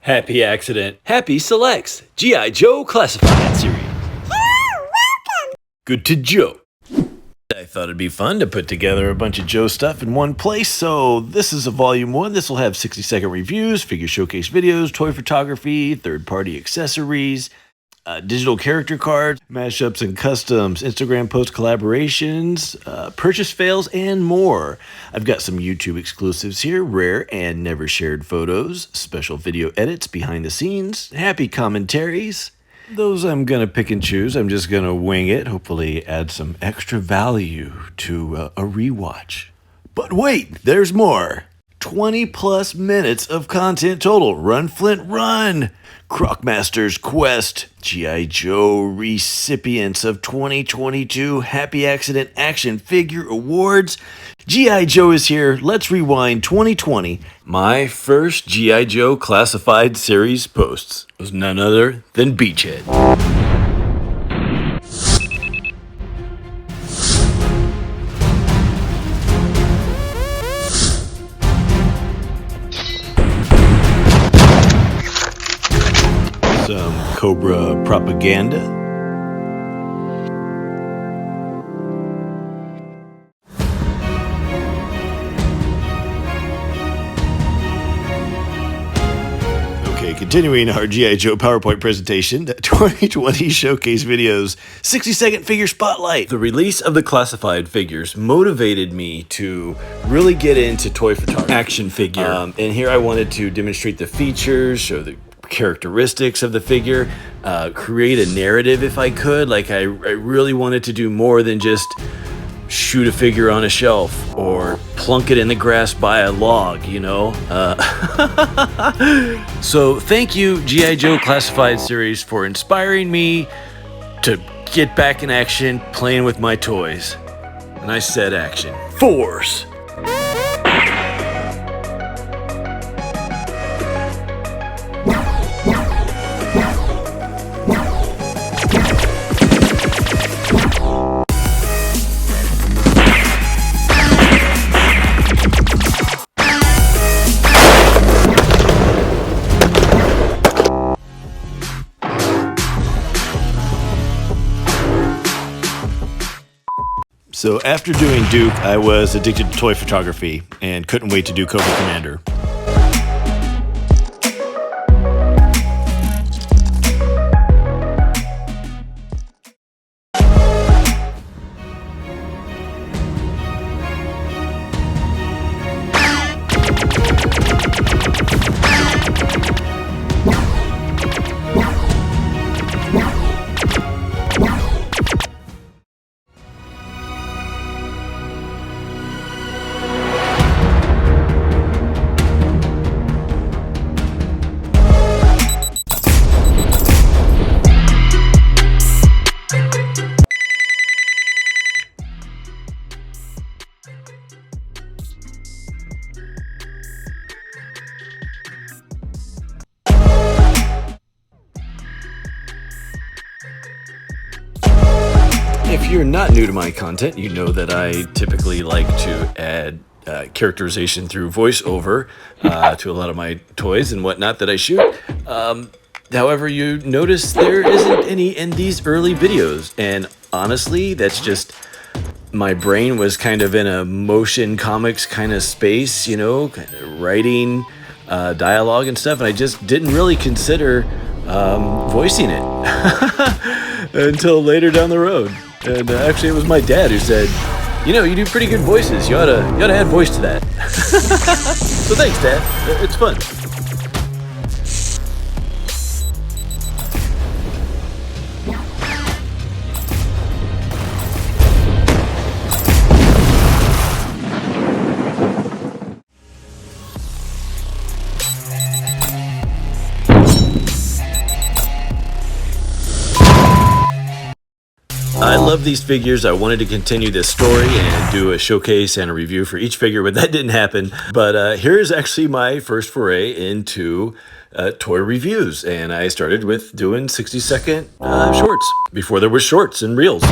Happy Accident. Happy selects G.I. Joe Classified series. Good to Joe. I thought it'd be fun to put together a bunch of Joe stuff in one place, so this is a volume 1. This will have 60-second reviews, figure showcase videos, toy photography, third-party accessories, digital character cards, mashups and customs, Instagram post collaborations, purchase fails, and more. I've got some YouTube exclusives here, rare and never shared photos, special video edits behind the scenes, happy commentaries. Those I'm gonna pick and choose. I'm just gonna wing it, hopefully add some extra value to a rewatch. But wait, there's more. 20 plus minutes of content total. Run, Flint, run! Croc Master's Quest, G.I. Joe recipients of 2022 Happy Accident Action Figure Awards. G.I. Joe is here. Let's rewind 2020. My first G.I. Joe Classified series posts was none other than Beachhead. Some Cobra propaganda. Okay, continuing our G.I. Joe PowerPoint presentation, 2020 showcase videos, 60-second figure spotlight. The release of the classified figures motivated me to really get into toy photography, action figure. And here I wanted to demonstrate the features, show the characteristics of the figure, create a narrative if I could. Like I really wanted to do more than just shoot a figure on a shelf or plunk it in the grass by a log, you know? So thank you, G.I. Joe Classified series, for inspiring me to get back in action playing with my toys. And I said action. Force! So after doing Duke, I was addicted to toy photography and couldn't wait to do Cobra Commander. If you're not new to my content, you know that I typically like to add characterization through voiceover to a lot of my toys and whatnot that I shoot. However, you notice there isn't any in these early videos, and honestly, that's just my brain was kind of in a motion comics kind of space, you know, kind of writing dialogue and stuff, and I just didn't really consider voicing it until later down the road. And actually, it was my dad who said, "You know, you do pretty good voices. You ought to add voice to that." So thanks, Dad. It's fun. I love these figures. I wanted to continue this story and do a showcase and a review for each figure, but that didn't happen. But here's actually my first foray into toy reviews, and I started with doing 60-second shorts before there were shorts and reels.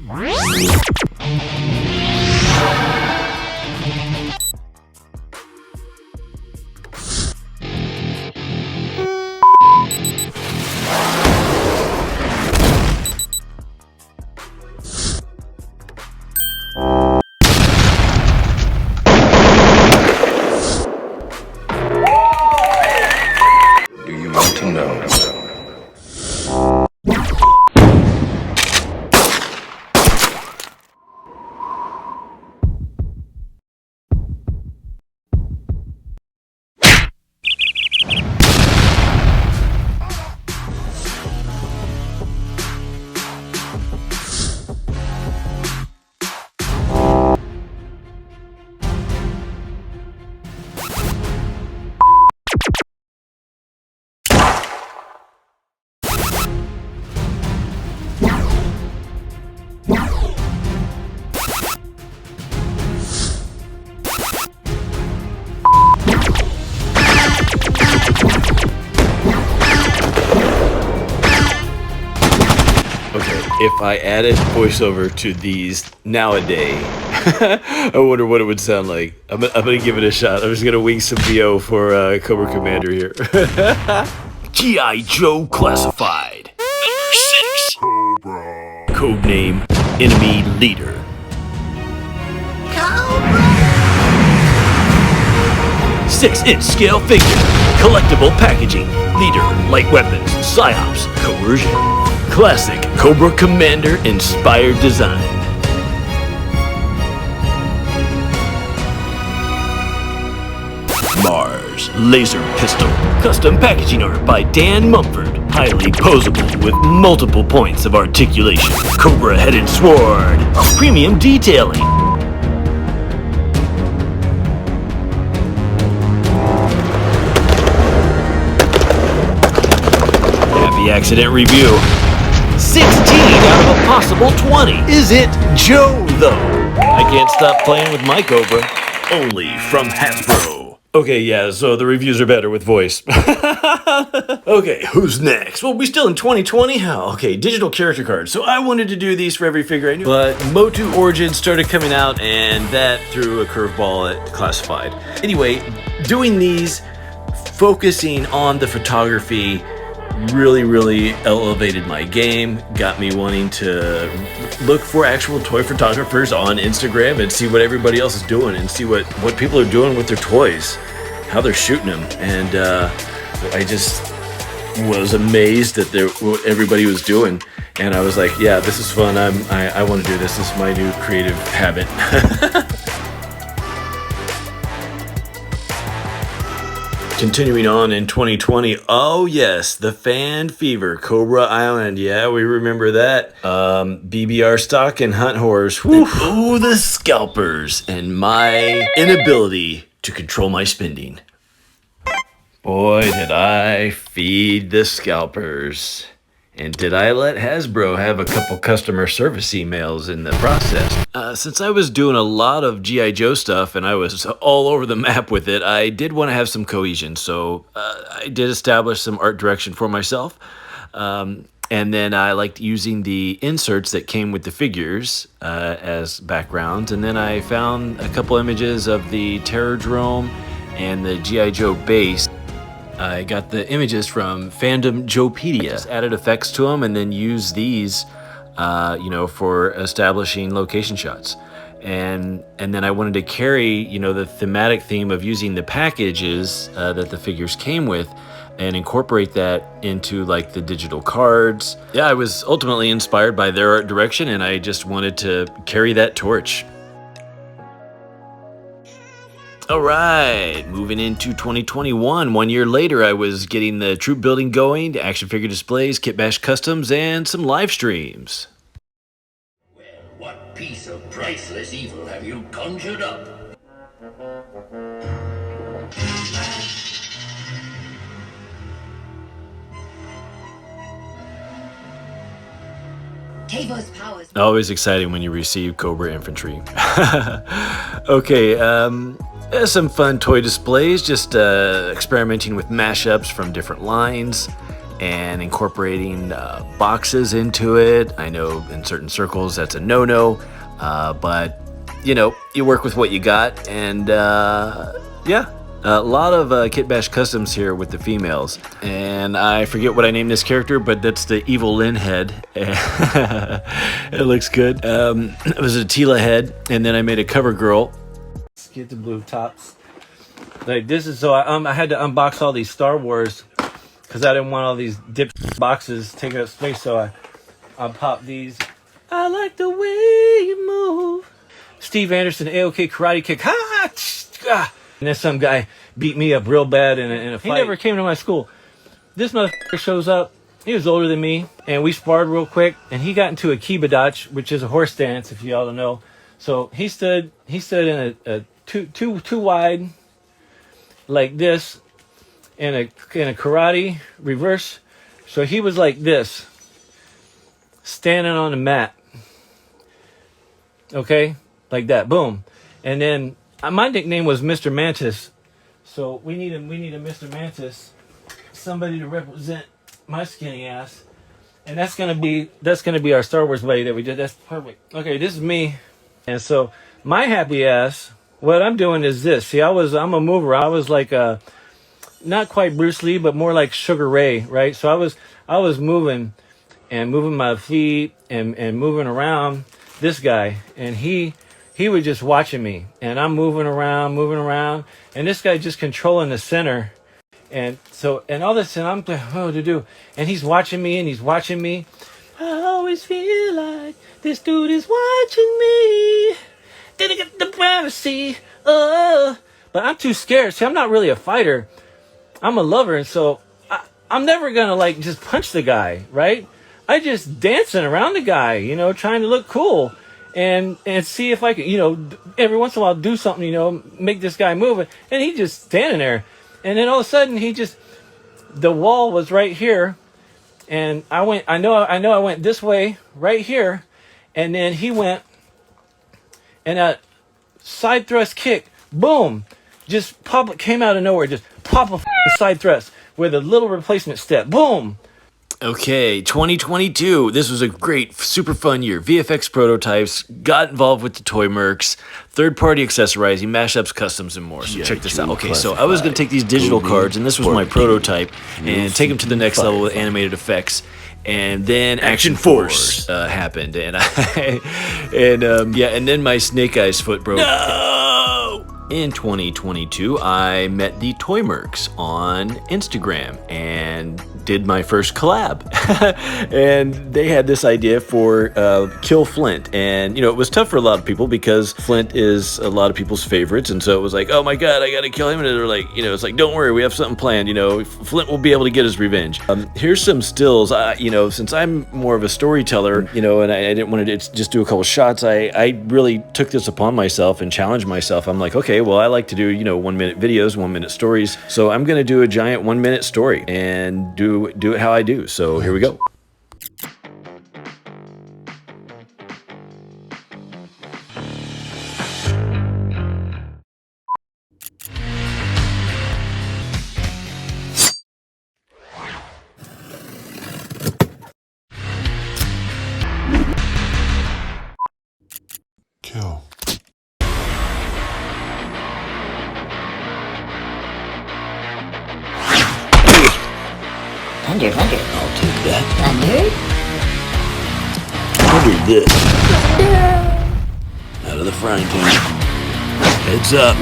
Do you want to know? If I added voiceover to these nowadays, I wonder what it would sound like. I'm gonna give it a shot. I'm just gonna wing some VO for Cobra Commander here. G.I. Joe Classified. Number 6. Cobra. Codename Enemy Leader. Cobra. 6-inch scale figure. Collectible packaging. Leader. Light weapons. Psyops. Coercion. Classic Cobra Commander inspired design. Mars Laser Pistol. Custom packaging art by Dan Mumford. Highly posable with multiple points of articulation. Cobra-headed sword. Premium detailing. Happy Accident review. 16 out of a possible 20. Is it Joe, though? I can't stop playing with my Cobra. Only from Hasbro. Okay, yeah, so the reviews are better with voice. Okay, who's next? Well, we still in 2020? How? Okay, digital character cards. So I wanted to do these for every figure I knew. But Motu Origins started coming out, and that threw a curveball at Classified. Anyway, doing these, focusing on the photography, really elevated my game, got me wanting to look for actual toy photographers on Instagram and see what everybody else is doing and see what people are doing with their toys, how they're shooting them. And I just was amazed at what everybody was doing. And I was like, yeah, this is fun. I want to do this. This is my new creative habit. Continuing on in 2020, oh yes, the fan fever, Cobra Island, yeah, we remember that. BBR stock and hunt horrors, ooh, the scalpers, and my inability to control my spending. Boy, did I feed the scalpers. And did I let Hasbro have a couple customer service emails in the process? Since I was doing a lot of G.I. Joe stuff and I was all over the map with it, I did want to have some cohesion. So I did establish some art direction for myself. And then I liked using the inserts that came with the figures as backgrounds. And then I found a couple images of the Terrordrome and the G.I. Joe base. I got the images from Fandom Joepedia, just added effects to them, and then used these, for establishing location shots. And then I wanted to carry, the thematic theme of using the packages that the figures came with, and incorporate that into like the digital cards. Yeah, I was ultimately inspired by their art direction, and I just wanted to carry that torch. All right, moving into 2021. 1 year later, I was getting the troop building going, action figure displays, Kit Bash customs, and some live streams. Well, what piece of priceless evil have you conjured up? Always exciting when you receive Cobra infantry. Okay, some fun toy displays, just experimenting with mashups from different lines. and incorporating boxes into it. I know in certain circles that's a no-no, but you know, you work with what you got, and yeah. A lot of Kit Bash customs here with the females, and I forget what I named this character, but that's the Evil Lynn head. It looks good. It was a Tila head, and then I made a cover girl. Let's get the blue tops. Like this is so I had to unbox all these Star Wars because I didn't want all these dip boxes taking up space, so I popped these. I like the way you move. Steve Anderson, AOK Karate Kick. Ha! And then some guy beat me up real bad in a fight. He never came to my school. This motherfucker shows up. He was older than me, and we sparred real quick. And he got into a kibadatch, which is a horse dance, if y'all don't know. So he stood in a two wide, like this, in a karate reverse. So he was like this, standing on the mat. Okay, like that. Boom, and then. My nickname was Mr. Mantis, so we need a Mr. Mantis, somebody to represent my skinny ass, and that's gonna be our Star Wars buddy that we did. That's perfect. Okay, this is me, and so my happy ass. What I'm doing is this. See, I'm a mover. I was like not quite Bruce Lee, but more like Sugar Ray, right? So I was moving my feet and moving around this guy, and he was just watching me, and I'm moving around, and this guy just controlling the center, and all this, and I'm like, oh, to do, and he's watching me, I always feel like this dude is watching me. Didn't get the privacy, oh, but I'm too scared. See, I'm not really a fighter. I'm a lover, and so I'm never gonna like just punch the guy, right? I just dancing around the guy, you know, trying to look cool. And see if I can, you know, every once in a while do something, you know, make this guy move. And he just standing there. And then all of a sudden the wall was right here. And I went this way right here. And then he went and a side thrust kick, boom, just came out of nowhere. Just pop a side thrust with a little replacement step, boom. Okay, 2022. This was a great, super fun year. VFX prototypes, got involved with the toy mercs, third-party accessorizing, mashups, customs, and more. So check this out. Okay, so I was going to take these digital cards, and this was my prototype, and take them to the next level with animated effects. And then Action Force happened, and and then my Snake Eyes foot broke. No! In 2022, I met the Toy Mercs on Instagram and did my first collab. And they had this idea for Kill Flint. And, you know, it was tough for a lot of people because Flint is a lot of people's favorites. And so it was like, oh my God, I got to kill him. And they're like, you know, it's like, don't worry, we have something planned. You know, Flint will be able to get his revenge. Here's some stills. You know, since I'm more of a storyteller, you know, and I didn't want to just do a couple shots, I really took this upon myself and challenged myself. I'm like, okay, well, I like to do, you know, 1-minute videos, 1-minute stories. So I'm going to do a giant 1-minute story and do it how I do. So here we go. Kill. Thunder. I'll take that. Thunder. Under this. Out of the frying pan. Heads up.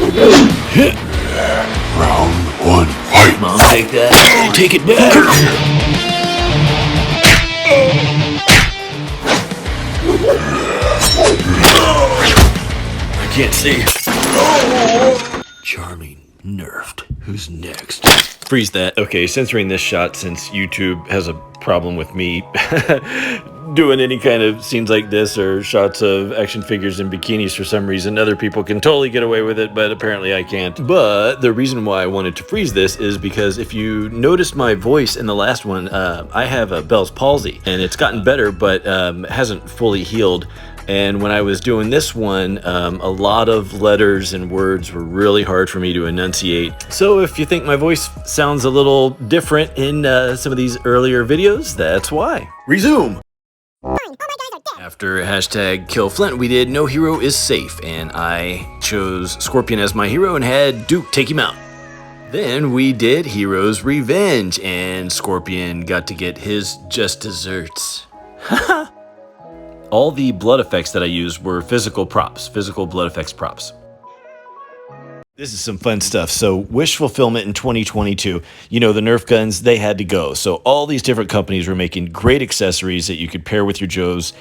Hit. Round 1, fight. Mom, take that. Take it back. I can't see. Charming. Nerfed. Who's next? Freeze that. Okay, censoring this shot since YouTube has a problem with me doing any kind of scenes like this or shots of action figures in bikinis for some reason. Other people can totally get away with it, but apparently I can't. But the reason why I wanted to freeze this is because if you noticed my voice in the last one, I have a Bell's palsy, and it's gotten better, but hasn't fully healed. And when I was doing this one, a lot of letters and words were really hard for me to enunciate. So if you think my voice sounds a little different in some of these earlier videos, that's why. Resume! After hashtag kill Flint, we did no hero is safe, and I chose Scorpion as my hero and had Duke take him out. Then we did Hero's Revenge, and Scorpion got to get his just desserts. All the blood effects that I used were physical blood effects props. This is some fun stuff. So wish fulfillment in 2022, you know, the Nerf guns, they had to go. So all these different companies were making great accessories that you could pair with your Joes.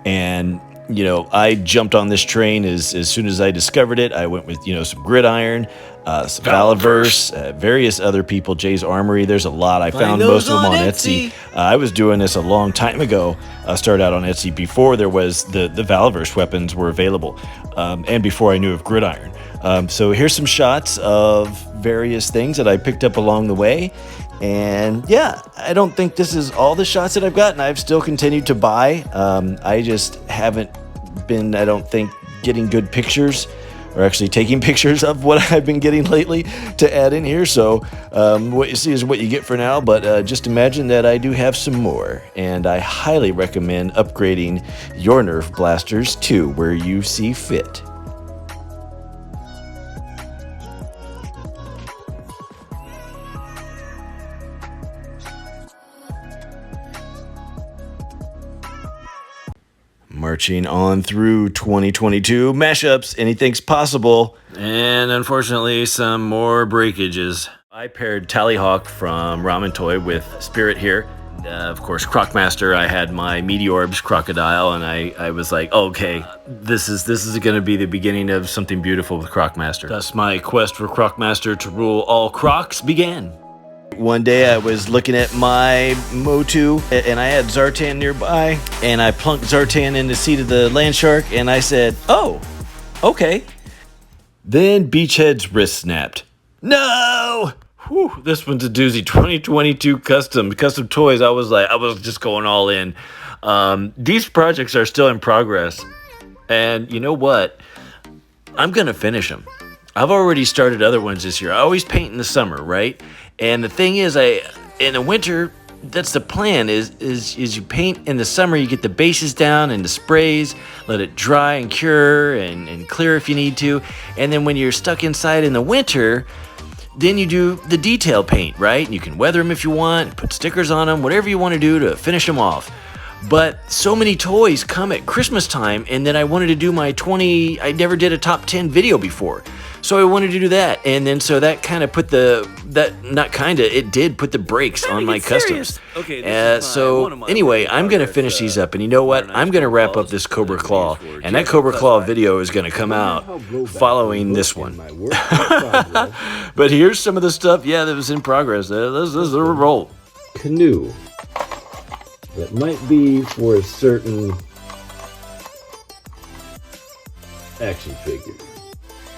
And, you know, I jumped on this train as soon as I discovered it. I went with, you know, some Gridiron, some Valaverse, various other people, Jay's Armory. There's a lot. I found most of them on Etsy. I was doing this a long time ago. I started out on Etsy before there was the Valaverse weapons were available, and before I knew of Gridiron. So here's some shots of various things that I picked up along the way. And yeah, I don't think this is all the shots that I've gotten. I've still continued to buy. I just haven't been, I don't think, getting good pictures or actually taking pictures of what I've been getting lately to add in here. So what you see is what you get for now, but just imagine that I do have some more, and I highly recommend upgrading your Nerf blasters to where you see fit. Marching on through 2022, mashups, anything's possible. And unfortunately, some more breakages. I paired Tallyhawk from Ramen Toy with Spirit here. Of course, Crocmaster, I had my Meteorbs Crocodile, and I was like, okay, this is going to be the beginning of something beautiful with Crocmaster. Thus, my quest for Crocmaster to rule all Crocs began. One day I was looking at my Motu and I had Zartan nearby, and I plunked Zartan in the seat of the Landshark and I said, oh, okay. Then Beachhead's wrist snapped. No! Whew, this one's a doozy. 2022 custom toys. I was just going all in. These projects are still in progress, and you know what? I'm gonna finish them. I've already started other ones this year. I always paint in the summer, right? And the thing is, in the winter, that's the plan, is you paint in the summer, you get the bases down and the sprays, let it dry and cure and clear if you need to. And then when you're stuck inside in the winter, then you do the detail paint, right? You can weather them if you want, put stickers on them, whatever you want to do to finish them off. But so many toys come at Christmas time, and then I wanted to do my I never did a top 10 video before. So I wanted to do that, and then so that kind of put it did put the brakes on my customs. Okay, so anyway, I'm going to finish these up, and you know what? I'm going to wrap up this Cobra Claw, and that Cobra Claw video is going to come out following this one. But here's some of the stuff, yeah, that was in progress. This is a roll. Canoe that might be for a certain action figure.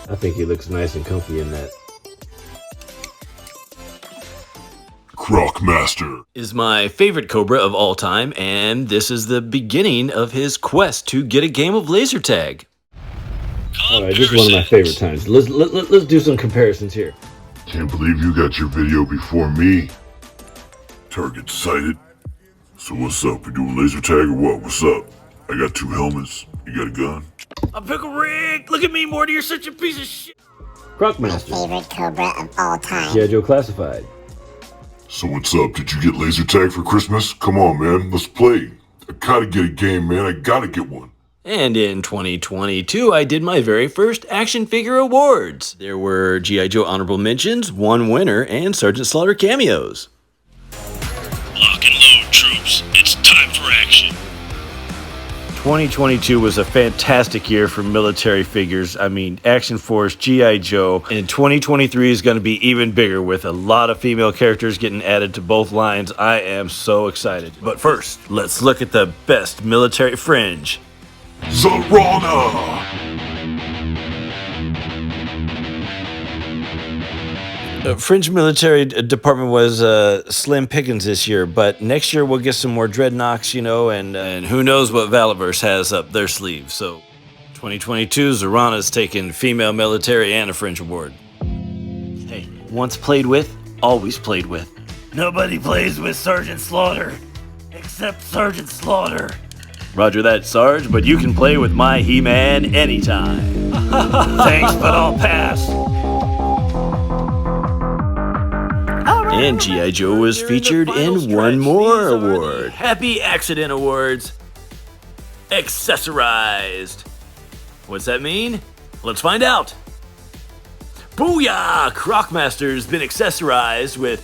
I think he looks nice and comfy in that. Crocmaster is my favorite Cobra of all time, and this is the beginning of his quest to get a game of laser tag. Alright, this is one of my favorite times. Let's do some comparisons here. Can't believe you got your video before me. Target sighted. So what's up? We doing laser tag or what? What's up? I got 2 helmets. You got a gun? I'm Pickle Rick! Look at me, Morty, you're such a piece of shit! Crocmaster. My favorite Cobra of all time. G.I. Joe Classified. So what's up? Did you get laser tag for Christmas? Come on, man. Let's play. I gotta get a game, man. I gotta get one. And in 2022, I did my very first action figure awards. There were G.I. Joe honorable mentions, 1 winner, and Sergeant Slaughter cameos. Lock and load, troops. It's time for action. 2022 was a fantastic year for military figures. I mean, Action Force, G.I. Joe. And 2023 is going to be even bigger with a lot of female characters getting added to both lines. I am so excited. But first, let's look at the best military fringe. Zarana! Fringe military department was slim pickings this year, but next year we'll get some more dreadnoughts, you know, and who knows what Valiverse has up their sleeve. So 2022, Zorana's taking female military and a Fringe award. Hey, once played with, always played with. Nobody plays with Sergeant Slaughter, except Sergeant Slaughter. Roger that, Sarge, but you can play with my He-Man anytime. Thanks, but I'll pass. And G.I. Joe was featured in one more award. Happy Accident Awards. Accessorized. What's that mean? Let's find out. Booyah! Crocmaster's been accessorized with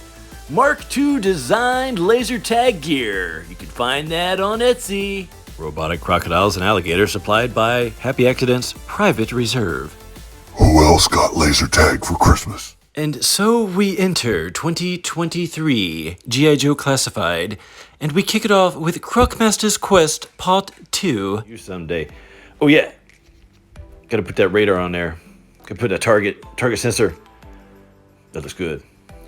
Mark II designed laser tag gear. You can find that on Etsy. Robotic crocodiles and alligators supplied by Happy Accident's Private Reserve. Who else got laser tag for Christmas? And so we enter 2023 G.I. Joe Classified, and we kick it off with Crocmaster's Quest Part 2. You someday. Oh yeah, gotta put that radar on there. Gotta put a target sensor. That looks good.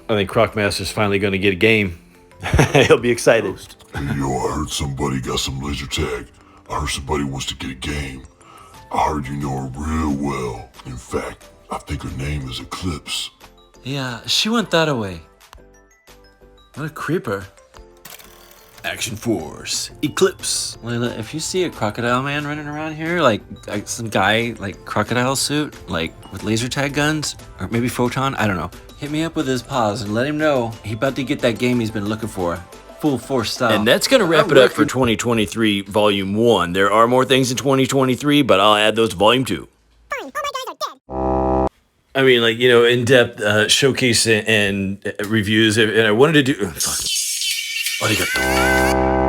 I think Crocmaster's finally gonna get a game. He'll be excited. Hey yo, I heard somebody got some laser tag. I heard somebody wants to get a game. I heard you know her real well. In fact, I think her name is Eclipse. Yeah, she went that away. What a creeper. Action Force. Eclipse. Layla, if you see a crocodile man running around here, like some guy, like crocodile suit, like with laser tag guns, or maybe photon, I don't know. Hit me up with his paws and let him know he about to get that game he's been looking for. Full force style. And that's gonna wrap it up for 2023 Volume 1. There are more things in 2023, but I'll add those to Volume 2. I mean, like, you know, in-depth showcase and reviews, and I wanted to do... Arigato.